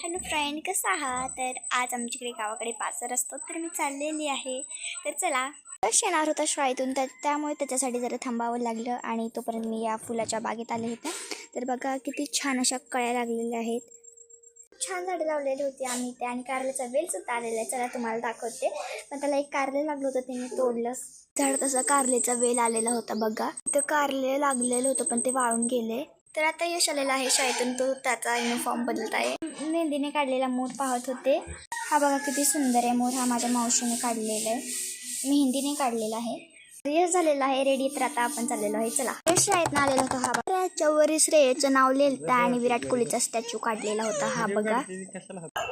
Hello friend, कसं आहात? तर आज आमच्याकडे गावाकडे पाचर असतो, तर मी चाललेली आहे. तर चला, यश येणार होता शाळेतून, तर त्यामुळे त्याच्यासाठी जरा थांबावं लागलं आणि तोपर्यंत मी या फुलाच्या बागेत आले होते. तर बघा किती छान अशा कळ्या लागलेल्या आहेत. छान झाडे लावलेली होती आम्ही ते, आणि कारल्याचा वेलसुद्धा आलेला आहे. चला तुम्हाला दाखवते. पण त्याला एक कारले लागलं होतं, ते मी तोडलं. झाड तसा कारलेचा वेल आलेला होता बघा. इथं कारले लागलेलं होतं पण ते वाळून गेले. तर आता यश आलेला आहे शाळेतून, तो त्याचा युनिफॉर्म बदलत आहे. मेहंदीने काढलेला मोर पाहत होते. हा बघा किती सुंदर आहे मोर. हा माझ्या मावशीने काढलेला आहे, मेहंदीने काढलेला आहे. यश झालेला आहे रेडी. तर आता आपण चाललेलो आहे. चला, यश शाळेतनं आलेला होता. हा बघा, याच्यावर श्रेयचं नाव लिहिलं आणि विराट कोहलीचा स्टॅच्यू काढलेला होता. हा बघा.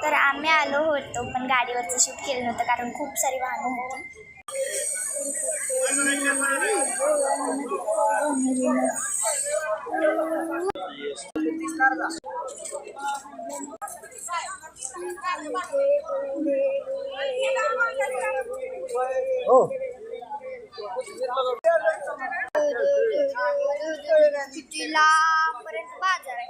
तर आम्ही आलो होतो पण गाडीवरचं शूट केलं नव्हतं कारण खूप सारी वाहनं होती. किती लांबपर्यंत बाजार आहे.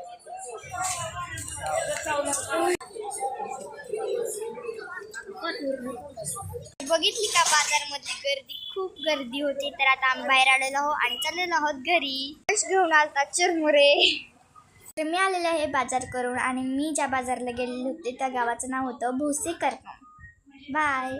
बघितली का बाजारमध्ये गर्दी, खूप गर्दी होती. तर आता आम्ही बाहेर आलेलो आहोत आणि चाललेलो आहोत घरी. घेऊन आलता चिरमुरे. तर मी आलेले आहे बाजार करून, आणि मी ज्या बाजारला गेलेले होते त्या गावाचं नाव होतं भोसेकर. बाय.